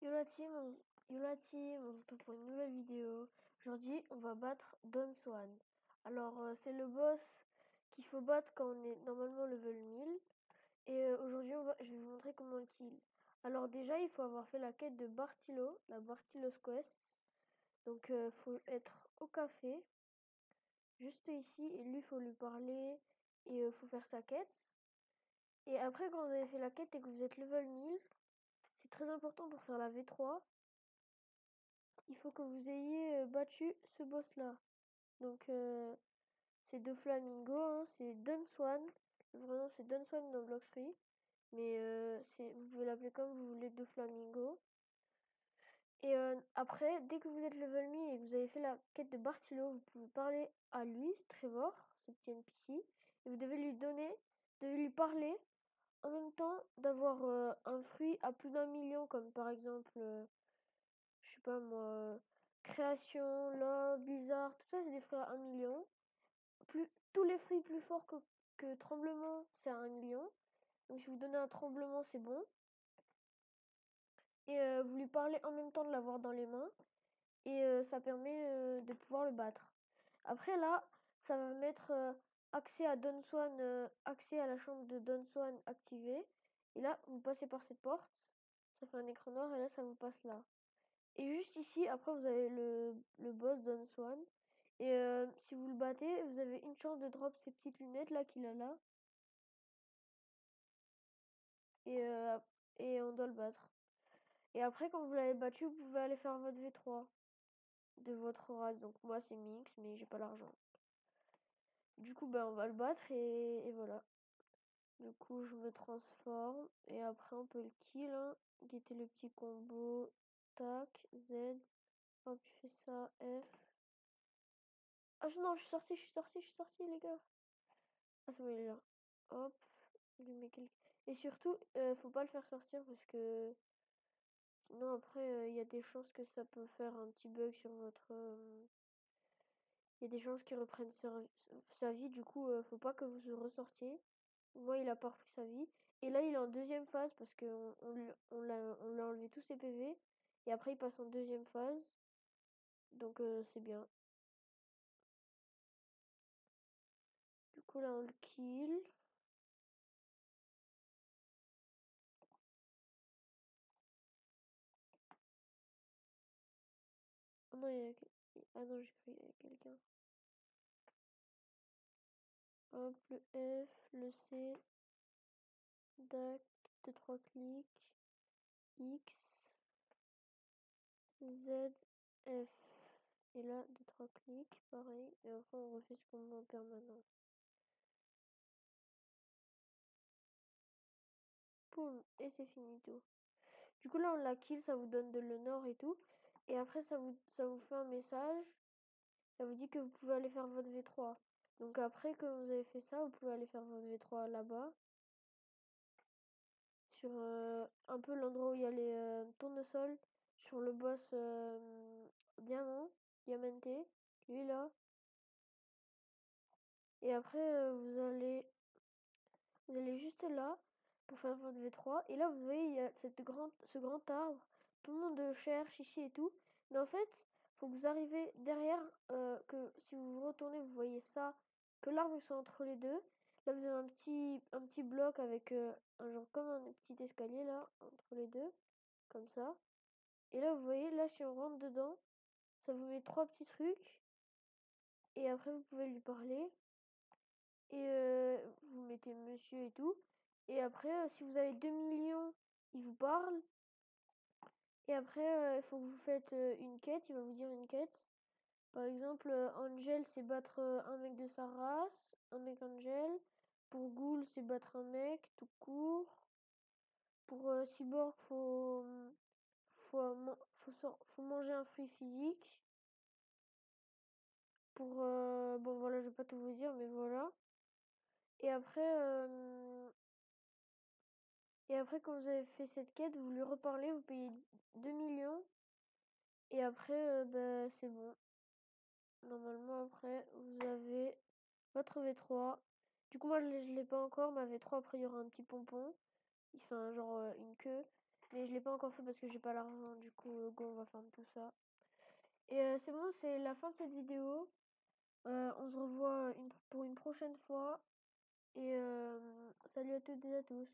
Yo la team, on se retrouve pour une nouvelle vidéo. Aujourd'hui, on va battre Don Swan. Alors, c'est le boss qu'il faut battre quand on est normalement level 1000. Et aujourd'hui, je vais vous montrer comment le kill. Alors déjà, il faut avoir fait la quête de Bartilo, la Bartilos Quest. Donc, faut être au café, juste ici, et lui, il faut lui parler, et faut faire sa quête. Et après, quand vous avez fait la quête et que vous êtes level 1000, c'est très important pour faire la V3. Il faut que vous ayez battu ce boss-là. Donc, c'est Doflamingo, hein, c'est Dunswan. Le vrai nom, c'est Dunswan dans Blox Free. Mais vous pouvez l'appeler comme vous voulez, Doflamingo. Et après, dès que vous êtes level 1000 et que vous avez fait la quête de Bartilo, vous pouvez parler à lui, Trevor, ce petit NPC. Et vous devez lui parler en même temps d'avoir un fruit à plus d'1 million, comme par exemple, je sais pas moi, Création, Love, Blizzard, tout ça c'est des fruits à 1 million. Tous les fruits plus forts que Tremblement, c'est à 1 million. Donc si vous donnez un Tremblement, c'est bon. Et vous lui parlez en même temps de l'avoir dans les mains. Et ça permet de pouvoir le battre. Après là, ça va mettre accès à Don Swan, accès à la chambre de Don Swan activé. Et là, vous passez par cette porte. Ça fait un écran noir et là, ça vous passe là. Et juste ici, après, vous avez le boss Don Swan. Et si vous le battez, vous avez une chance de drop ces petites lunettes là qu'il a là. Et, et on doit le battre. Et après, quand vous l'avez battu, vous pouvez aller faire votre V3 de votre race. Donc moi, c'est Mix, mais j'ai pas l'argent. Du coup, ben, on va le battre et voilà. Du coup, je me transforme. Et après, on peut le kill. Hein. Guetter le petit combo. Tac, Z. Hop, tu fais ça, F. Ah non, je suis sorti, les gars. Ah, c'est bon, il est là. Hop, lui met quelques... Et surtout, faut pas le faire sortir parce que sinon après, il y a des chances que ça peut faire un petit bug sur votre... Il y a des chances qu'il reprenne sa vie, du coup, faut pas que vous ressortiez. Moi, il a pas repris sa vie. Et là, il est en deuxième phase parce qu'on l'a enlevé tous ses PV. Et après, il passe en deuxième phase. Donc, c'est bien. Du coup, là, on le kill. Oh non, ah non, j'ai cru qu'il y avait quelqu'un. Hop, le F, le C, DAC, 2-3 clics, X, Z, F. Et là, 2-3 clics, pareil. Et après, on refait ce combo en permanent. Poum, et c'est fini tout. Du coup, là, on la kill, ça vous donne de l'honneur et tout. Et après, ça vous fait un message. Ça vous dit que vous pouvez aller faire votre V3. Donc après que vous avez fait ça, vous pouvez aller faire votre V3 là-bas. Sur un peu l'endroit où il y a les tournesols. Sur le boss diamanté. Lui là. Et après, vous allez juste là pour faire votre V3. Et là, vous voyez, il y a ce grand arbre. Tout le monde cherche ici et tout. Mais en fait, faut que vous arrivez derrière, que si vous vous retournez, vous voyez ça, que l'arbre soit entre les deux. Là, vous avez un petit bloc avec un genre comme un petit escalier là, entre les deux, comme ça. Et là, vous voyez, là, si on rentre dedans, ça vous met 3 petits trucs. Et après, vous pouvez lui parler. Et vous mettez monsieur et tout. Et après, si vous avez 2 millions, il vous parle. Et après, il faut que vous faites une quête. Il va vous dire une quête. Par exemple, Angel, c'est battre un mec de sa race. Un mec Angel. Pour Ghoul, c'est battre un mec tout court. Pour Cyborg, faut manger un fruit physique. Pour... bon, voilà, je vais pas tout vous dire, mais voilà. Et après... Et après, quand vous avez fait cette quête, vous lui reparlez, vous payez 2 millions. Et après, bah, c'est bon. Normalement, après, vous avez votre V3. Du coup, moi, je l'ai pas encore. Ma V3, après, il y aura un petit pompon. Il fait un genre une queue. Mais je l'ai pas encore fait parce que j'ai pas l'argent. Du coup, go, on va faire tout ça. Et c'est bon, c'est la fin de cette vidéo. On se revoit pour une prochaine fois. Et salut à toutes et à tous.